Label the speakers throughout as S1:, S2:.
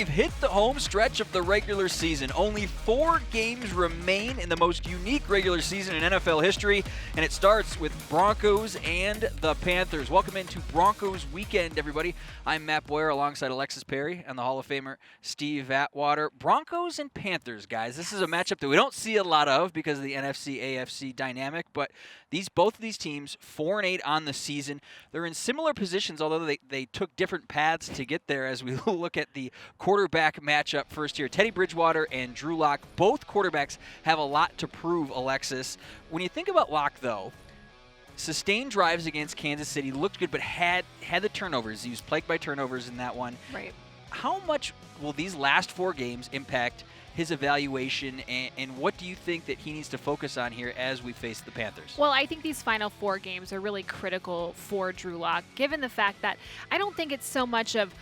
S1: We've hit the home stretch of the regular season. Only 4 games remain in the most unique regular season in NFL history, and it starts with Broncos and the Panthers. Welcome into Broncos Weekend, everybody. I'm Matt Boyer alongside Alexis Perry and the Hall of Famer Steve Atwater. Broncos and Panthers, guys. This is a matchup that we don't see a lot of because of the NFC-AFC dynamic, but both of these teams, 4-8 on the season. They're in similar positions, although they took different paths to get there as we look at the quarterback matchup first here. Teddy Bridgewater and Drew Lock, both quarterbacks have a lot to prove, Alexis. When you think about Lock, though, sustained drives against Kansas City, looked good, but had the turnovers. He was plagued by turnovers in that one.
S2: Right.
S1: How much will these last 4 games impact his evaluation, and what do you think that he needs to focus on here as we face the Panthers?
S2: Well, I think these final 4 games are really critical for Drew Lock, given the fact that I don't think it's so much of,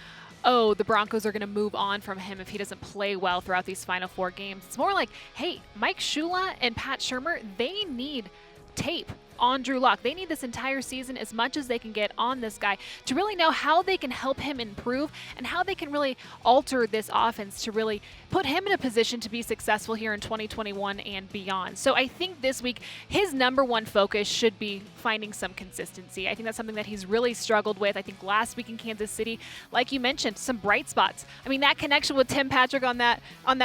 S2: oh, the Broncos are going to move on from him if he doesn't play well throughout these final 4 games. It's more like, hey, Mike Shula and Pat Shurmur, they need tape on Drew Lock. They need this entire season, as much as they can get on this guy, to really know how they can help him improve and how they can really alter this offense to really put him in a position to be successful here in 2021 and beyond. So I think this week his number one focus should be finding some consistency. I think that's something that he's really struggled with. I think last week in Kansas City, like you mentioned, some bright spots. I mean, that connection with Tim Patrick on that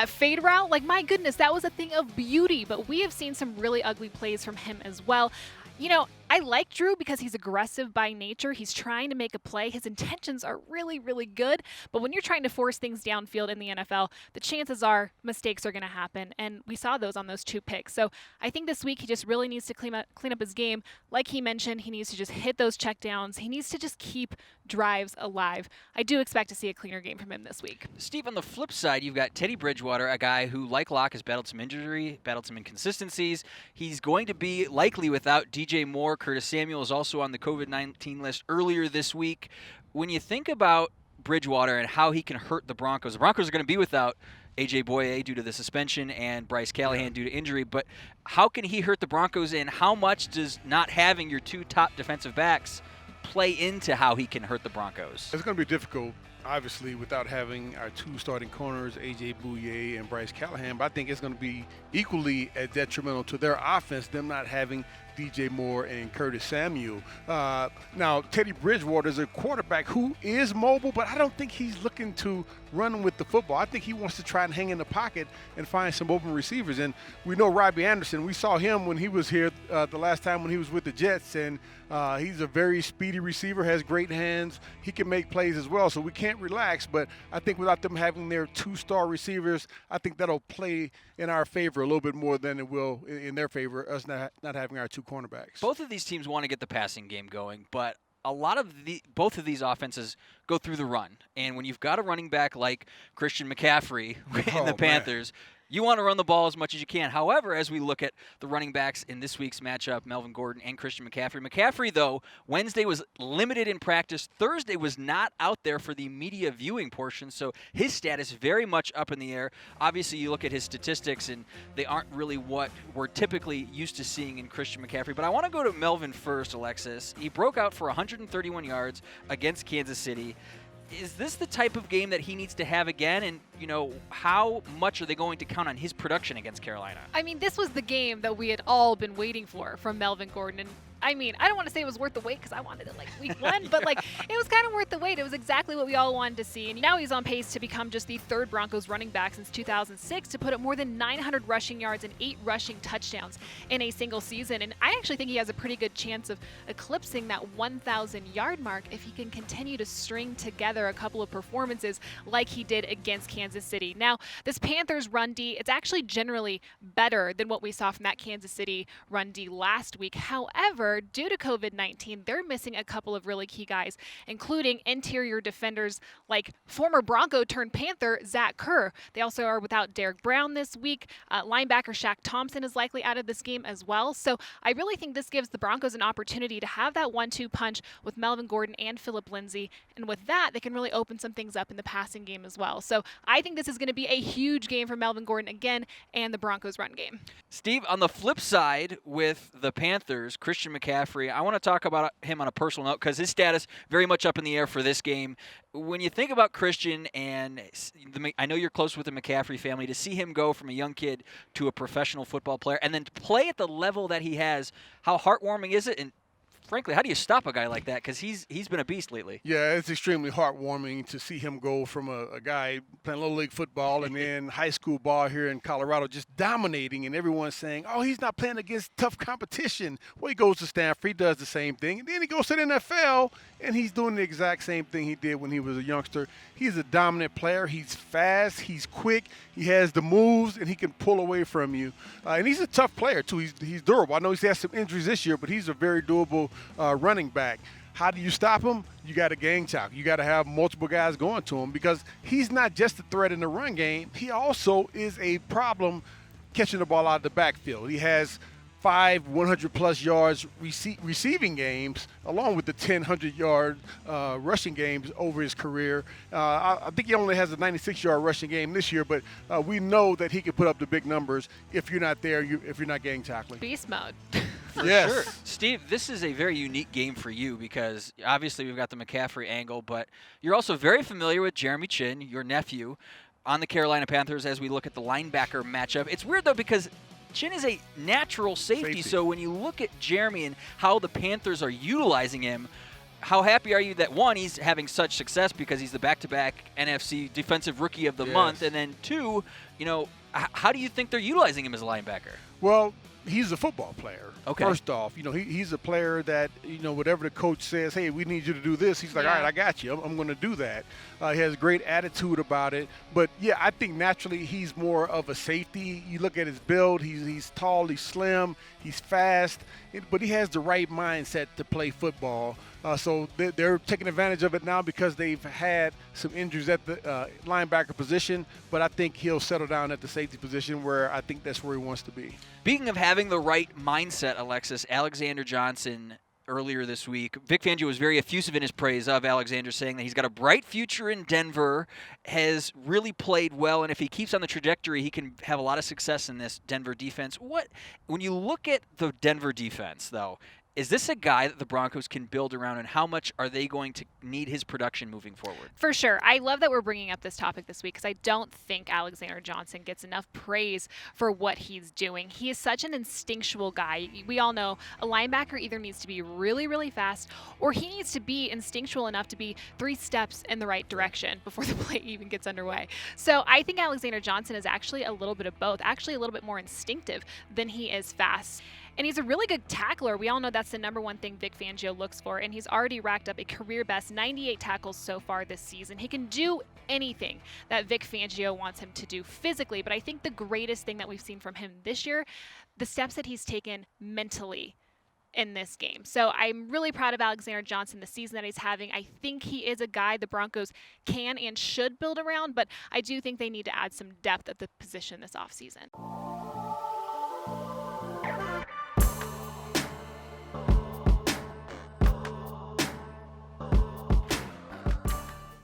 S2: fade route, like, my goodness, that was a thing of beauty. But we have seen some really ugly plays from him as well. You know, I like Drew because he's aggressive by nature. He's trying to make a play. His intentions are really, really good. But when you're trying to force things downfield in the NFL, the chances are mistakes are going to happen. And we saw those on those 2 picks. So I think this week he just really needs to clean up his game. Like he mentioned, he needs to just hit those checkdowns. He needs to just keep drives alive. I do expect to see a cleaner game from him this week.
S1: Steve, on the flip side, you've got Teddy Bridgewater, a guy who, like Locke, has battled some injury, battled some inconsistencies. He's going to be likely without DJ Moore. Curtis Samuel is also on the COVID-19 list earlier this week. When you think about Bridgewater and how he can hurt the Broncos are going to be without A.J. Boye due to the suspension and Bryce Callahan due to injury, but how can he hurt the Broncos, and how much does not having your 2 top defensive backs play into how he can hurt the Broncos?
S3: It's going to be difficult, obviously, without having our 2 starting corners, A.J. Boye and Bryce Callahan, but I think it's going to be equally as detrimental to their offense, them not having DJ Moore and Curtis Samuel. Now, Teddy Bridgewater is a quarterback who is mobile, but I don't think he's looking to run with the football. I think he wants to try and hang in the pocket and find some open receivers. And we know Robbie Anderson. We saw him when he was here the last time when he was with the Jets, and he's a very speedy receiver, has great hands. He can make plays as well, so we can't relax. But I think without them having their 2-star receivers, I think that'll play in our favor a little bit more than it will in their favor, us not having our 2 cornerbacks.
S1: Both of these teams want to get the passing game going, but both of these offenses go through the run. And when you've got a running back like Christian McCaffrey in the Panthers, you want to run the ball as much as you can. However, as we look at the running backs in this week's matchup, Melvin Gordon and Christian McCaffrey. McCaffrey, though, Wednesday was limited in practice. Thursday was not out there for the media viewing portion, so his status very much up in the air. Obviously, you look at his statistics, and they aren't really what we're typically used to seeing in Christian McCaffrey. But I want to go to Melvin first, Alexis. He broke out for 131 yards against Kansas City. Is this the type of game that he needs to have again? And, how much are they going to count on his production against Carolina?
S2: I mean, this was the game that we had all been waiting for from Melvin Gordon. And I mean, I don't want to say it was worth the wait because I wanted it like week 1, but it was kind of worth the wait. It was exactly what we all wanted to see. And now he's on pace to become just the 3rd Broncos running back since 2006 to put up more than 900 rushing yards and 8 rushing touchdowns in a single season. And I actually think he has a pretty good chance of eclipsing that 1,000-yard mark if he can continue to string together a couple of performances like he did against Kansas City. Now, this Panthers run D, it's actually generally better than what we saw from that Kansas City run D last week. However, due to COVID-19, they're missing a couple of really key guys, including interior defenders like former Bronco turned Panther Zach Kerr. They also are without Derek Brown this week. Linebacker Shaq Thompson is likely out of this game as well. So I really think this gives the Broncos an opportunity to have that 1-2 punch with Melvin Gordon and Phillip Lindsay. And with that, they can really open some things up in the passing game as well. So I think this is going to be a huge game for Melvin Gordon again and the Broncos run game.
S1: Steve, on the flip side with the Panthers, Christian McCaffrey. I want to talk about him on a personal note because his status very much up in the air for this game. When you think about Christian and I know you're close with the McCaffrey family, to see him go from a young kid to a professional football player and then to play at the level that he has, how heartwarming is it? And frankly, how do you stop a guy like that? Because he's been a beast lately.
S3: Yeah, it's extremely heartwarming to see him go from a guy playing Little League football and then high school ball here in Colorado just dominating, and everyone's saying, oh, he's not playing against tough competition. Well, he goes to Stanford, he does the same thing, and then he goes to the NFL, and he's doing the exact same thing he did when he was a youngster. He's a dominant player. He's fast. He's quick. He has the moves, and he can pull away from you. And he's a tough player, too. He's durable. I know he's had some injuries this year, but he's a very durable running back. How do you stop him? You got to gang tackle. You got to have multiple guys going to him because he's not just a threat in the run game. He also is a problem catching the ball out of the backfield. He has 5 100-plus yards receiving games, along with the 1,000-yard rushing games over his career. I think he only has a 96-yard rushing game this year, but we know that he can put up the big numbers if you're not there, if you're not gang tackling.
S2: Beast mode.
S3: Yes.
S1: Sure. Steve, this is a very unique game for you because obviously we've got the McCaffrey angle, but you're also very familiar with Jeremy Chinn, your nephew, on the Carolina Panthers as we look at the linebacker matchup. It's weird, though, because Chinn is a natural safety, so when you look at Jeremy and how the Panthers are utilizing him, how happy are you that, one, he's having such success because he's the back-to-back NFC Defensive Rookie of the Month, and then, two, how do you think they're utilizing him as a linebacker?
S3: Well, he's a football player.
S1: Okay.
S3: First off, he's a player that, whatever the coach says, hey, we need you to do this, he's like, all right, I got you. I'm going to do that. He has a great attitude about it. But, yeah, I think naturally he's more of a safety. You look at his build, he's tall, he's slim, he's fast, but he has the right mindset to play football. So they're taking advantage of it now because they've had some injuries at the linebacker position, but I think he'll settle down at the safety position where I think that's where he wants to be.
S1: Speaking of having the right mindset, Alexis, Alexander Johnson earlier this week, Vic Fangio was very effusive in his praise of Alexander, saying that he's got a bright future in Denver, has really played well, and if he keeps on the trajectory, he can have a lot of success in this Denver defense. When you look at the Denver defense, though, is this a guy that the Broncos can build around, and how much are they going to need his production moving forward?
S2: For sure. I love that we're bringing up this topic this week because I don't think Alexander Johnson gets enough praise for what he's doing. He is such an instinctual guy. We all know a linebacker either needs to be really, really fast or he needs to be instinctual enough to be 3 steps in the right direction before the play even gets underway. So I think Alexander Johnson is actually a little bit of both, actually a little bit more instinctive than he is fast. And he's a really good tackler. We all know that's the number one thing Vic Fangio looks for, and he's already racked up a career-best 98 tackles so far this season. He can do anything that Vic Fangio wants him to do physically, but I think the greatest thing that we've seen from him this year, the steps that he's taken mentally in this game. So I'm really proud of Alexander Johnson, the season that he's having. I think he is a guy the Broncos can and should build around, but I do think they need to add some depth at the position this offseason.